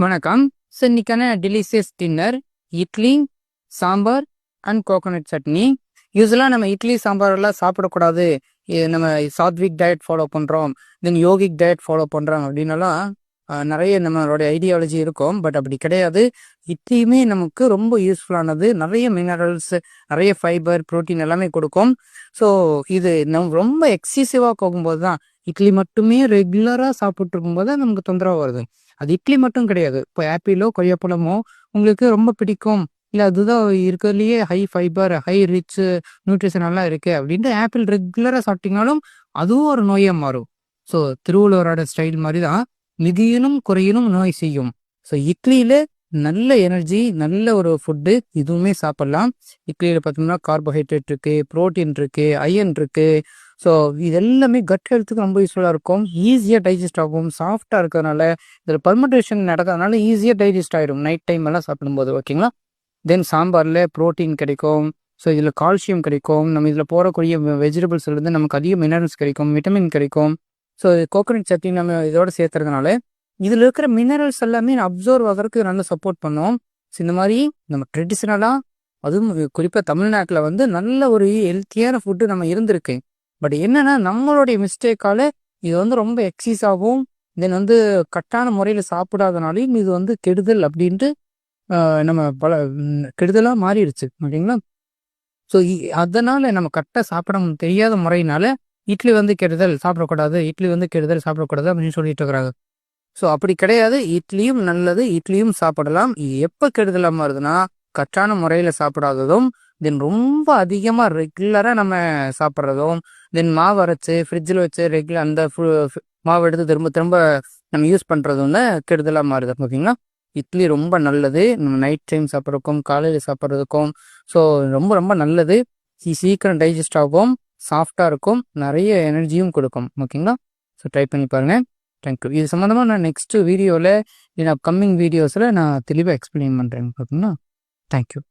வணக்கம். ஸோ இன்னைக்கான delicious dinner idli, sambar and coconut chutney. யூஸ்வலாக நம்ம இட்லி சாம்பார் எல்லாம் சாப்பிடக்கூடாது, இது நம்ம சாத்விக் டயட் ஃபாலோ பண்ணுறோம், தென் யோகிக் டயட் ஃபாலோ பண்ணுறோம் அப்படின்னலாம் நிறைய நம்மளோட ஐடியாலஜி இருக்கும். பட் அப்படி கிடையாது. இட்லியுமே நமக்கு ரொம்ப யூஸ்ஃபுல்லானது. நிறைய மினரல்ஸ், நிறைய ஃபைபர், ப்ரோட்டீன் எல்லாமே கொடுக்கும். ஸோ இது நம்ம ரொம்ப எக்ஸசிவாக போகும்போது தான், இட்லி மட்டுமே ரெகுலராக சாப்பிட்டு இருக்கும்போது தான் நமக்கு தொந்தரவு வருது. அது இட்லி மட்டும் கிடையாது. இப்போ ஆப்பிளோ கொய்யாப்பழமோ உங்களுக்கு ரொம்ப பிடிக்கும், இல்லை அதுதான் இருக்கிறதுலையே high fibre, high rich nutrition எல்லாம் இருக்கு அப்படின்ட்டு ஆப்பிள் ரெகுலராக சாப்பிட்டீங்கனாலும் அதுவும் ஒரு நோயாக மாறும். ஸோ திருவள்ளுவரோட ஸ்டைல் மாதிரி தான், மிதியினும் குறையினும் நோய் செய்யும். ஸோ இட்லியில நல்ல எனர்ஜி, நல்ல ஒரு ஃபுட்டு இதுவுமே சாப்பிடலாம். இட்லியில் பார்த்தோம்னா கார்போஹைட்ரேட் இருக்கு, ப்ரோட்டீன் இருக்கு, அயன் இருக்கு. ஸோ இது எல்லாமே கட் ஹெல்த்துக்கு ரொம்ப யூஸ்ஃபுல்லாக இருக்கும். ஈஸியாக டைஜஸ்ட் ஆகும். சாஃப்டாக இருக்கிறதுனால, இதில் பர்மெண்டேஷன் நடக்கிறதுனால ஈஸியாக டைஜஸ்ட் ஆகிடும் நைட் டைம் எல்லாம் சாப்பிடும்போது. ஓகேங்களா. தென் சாம்பாரில் ப்ரோட்டீன் கிடைக்கும். ஸோ இதில் கால்சியம் கிடைக்கும். நம்ம இதில் போடக்கூடிய வெஜிடபிள்ஸ்லேருந்து நமக்கு அதிக மினரல்ஸ் கிடைக்கும், விட்டமின் கிடைக்கும். ஸோ கோகோனட் சட்னி நம்ம இதோட சேர்த்துறதுனால இதில் இருக்கிற மினரல்ஸ் எல்லாமே அப்சர்வ் ஆகிறதுக்கு நல்லா சப்போர்ட் பண்ணும். ஸோ இந்த மாதிரி நம்ம ட்ரெடிஷ்னலாக, அதுவும் குறிப்பாக தமிழ்நாட்டில் வந்து நல்ல ஒரு ஹெல்த்தியான ஃபுட்டு நம்ம இருந்திருக்கு. பட் என்னன்னா நம்மளுடைய மிஸ்டேக்கால இது வந்து ரொம்ப எக்ஸிஸாகவும், தென் வந்து கரெக்டான முறையில் சாப்பிடாதனாலையும் இது வந்து கெடுதல் அப்படின்ட்டு நம்ம பல கெடுதலாக மாறிடுச்சு. ஓகேங்களா. ஸோ அதனால நம்ம கரெக்டாக சாப்பிட தெரியாத முறையினால இட்லி வந்து கெடுதல் சாப்பிடக்கூடாது, இட்லி வந்து கெடுதல் சாப்பிடக்கூடாது அப்படின்னு சொல்லிட்டு இருக்கிறாங்க. ஸோ அப்படி கிடையாது. இட்லியும் நல்லது, இட்லியும் சாப்பிடலாம். இது எப்போ கெடுதலாக மாறுதுன்னா, கரெக்டான முறையில் சாப்பிடாததும், தென் ரொம்ப அதிகமாக ரெகுலராக நம்ம சாப்பிட்றதும், தென் மாவு அரைச்சி ஃப்ரிட்ஜில் வச்சு ரெகுலர் அந்த மாவு எடுத்து திரும்ப திரும்ப நம்ம யூஸ் பண்ணுறதும் தான் கெடுதலாக மாறுது. ஓகேங்களா. இட்லி ரொம்ப நல்லது, நம்ம நைட் டைம் சாப்பிட்றதுக்கும் காலையில் சாப்பிட்றதுக்கும். ஸோ ரொம்ப ரொம்ப நல்லது. சீக்கிரம் டைஜஸ்ட் ஆகும், சாஃப்டாக இருக்கும், நிறைய எனர்ஜியும் கொடுக்கும். ஓகேங்களா. ஸோ ட்ரை பண்ணி பாருங்கள். தேங்க்யூ. இது சம்மந்தமாக நான் நெக்ஸ்ட் வீடியோவில், அப்கமிங் வீடியோஸில் நான் தெளிவாக எக்ஸ்பிளைன் பண்ணுறேன். ஓகேங்களா. தேங்க்யூ.